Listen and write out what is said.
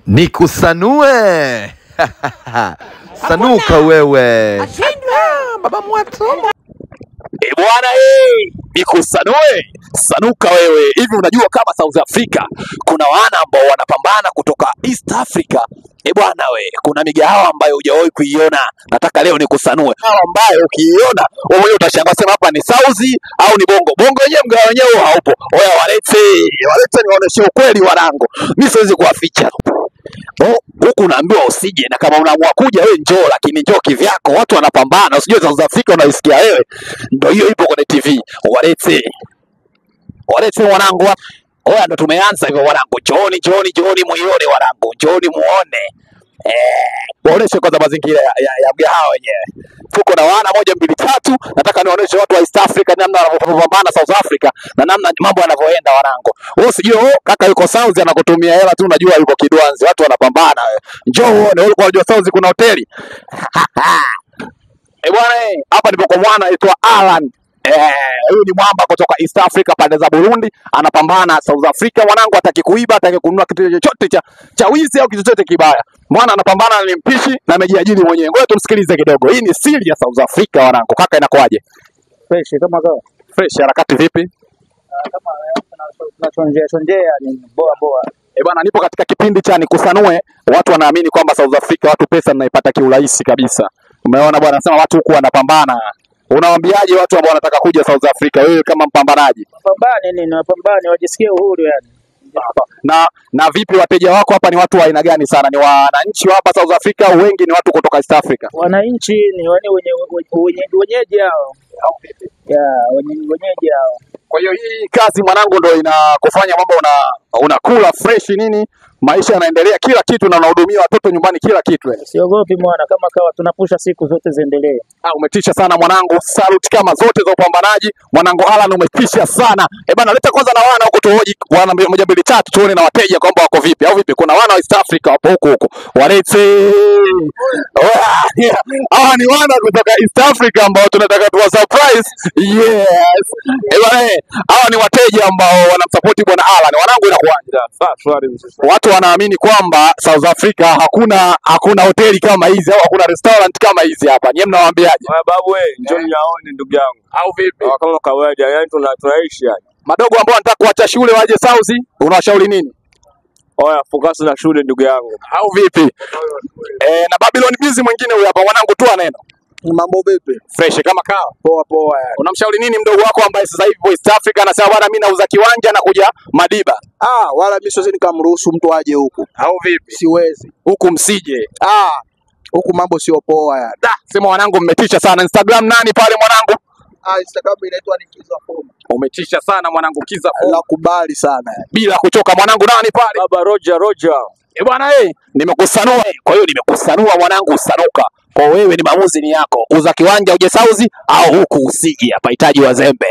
Nikusanue. Sanuka wewe. Baba Mwato. Bwana nikusanue. Sanuka wewe. Hivi unajua kama South Africa kuna wana ambao wanapambana kutoka East Africa? Bwana kuna migahawa ambayo hujawahi kuiona. Nataka leo nikusanue. Hao ambayo ukiiona wewe utashangaa sema hapa ni South au ni Bongo. Bongo wenyewe mgahawa wenyewe haupo. Oya walete niwaoneshe ukweli wanangu. Mimi siwezi kuwaficha. Huku unaambiwa usije, na kama unaamua kuja wewe njoo, lakini njoo kivyako. Watu wanapambana, usijue South Africa unaisikia wewe. Ndio hiyo ipo kwenye TV. Walete wanangu. Oya ndo tumeanza hivyo wanangu. Jooni muione wanangu. Jooni muone. Waoneshe kwanza mazingira ya mgahawa wenyewe. Tuko na wana 1 2 3. Nataka niwaoneshe watu wa East Africa namna wanavyopambana South Africa na namna mambo yanavyoenda wanangu. Wewe usijue kaka yuko South anakutumia hela tu, unajua yuko Kidwanzi. Watu wanapambana wewe. Njoo uone. Wewe unajua South kuna hoteli. Bwana hapa ndipo kwa mwana anaitwa Alan. Huyu ni mwamba kutoka East Africa pande za Burundi, anapambana South Africa mwanangu. Hataki kuiba, hataki kununua kitu chochote cha wizi au kitu chochote kibaya. Mwana anapambana, ni mpishi na amejiajiri mwenyewe. Ngoja tumsikilize kidogo. Hii ni siri ya South Africa wanangu. Kaka inakuaje? Fresh kama kawa. Fresh. Harakati vipi? Kama tunachonjea ni boa. Bwana nipo katika kipindi cha nikusanue. Watu wanaamini kwamba South Africa watu pesa mnaipata kiurahisi kabisa. Umeona bwana, nasema watu huku wanapambana. Unawaambiaje watu ambao wanataka kuja South Africa wewe kama mpambanaji? Wapambane wajisikie uhuru yani. Na vipi wateja wako hapa ni watu wa aina gani sana? Ni wananchi hapa South Africa au wengi ni watu kutoka East Africa? Wananchi ni wenyeji hao. Wenyeji hao. Kwa hiyo hii kazi mwanangu ndio inakufanya mambo unakula fresh nini? Maisha yanaendelea kila kitu na unahudumia watoto nyumbani kila kitu. Siogopi mwana, kama kawa tunapusha siku zote ziendelee. Umetisha sana mwanangu. Salute kama zote za upambanaji. Mwanangu Alan umetisha sana. Bana leta kwanza na wana huko tuhoji wana 1 2 3 tuone na wateja kwamba wako vipi au vipi. Kuna wana wa East Africa hapo huko. Walete. Hawa ni wana kutoka East Africa ambao tunataka tuwa surprise. Yes. Bana hawa ni wateja ambao wanamsupport bwana Alan. Wanangu inakuaje? Watu wanaamini kwamba South Africa hakuna hoteli kama hizi au hakuna restaurant kama hizi hapa. Nyie mnawaambiaje? Babu njoo niaone ndugu yangu. Au vipi? Kama kawaida yani tunaishi yani. Madogo ambao wanataka kuacha shule waje South, unawashauri nini? Oya focus na shule ndugu yangu. Au vipi? Na Babylon Busy mwingine huyu hapa mwanangu tu neno. Mambo vipi? Fresh kama kawa. Poa yani. Unamshauri nini mdogo wako ambaye sasa hivi East Africa anasema bwana mimi nauza kiwanja na kuja Madiba? Wala mimi siwezi nikamruhusu mtu aje huku. Au vipi? Siwezi. Huku msije. Huku mambo sio poa yani. Sema wanangu mmetisha sana. Instagram nani pale mwanangu? Instagram inaitwa Nikiza Form. Umetisha sana mwanangu Kiza Form. Nakubali sana yani. Bila kuchoka mwanangu nani pale? Baba Roger. Bwana nimekusanua. Kwa hiyo nimekusanua mwanangu, sanuka. Kwa wewe ni maamuzi ni yako. Uza kiwanja uje South au huku usije. Hapa hitaji wazembe.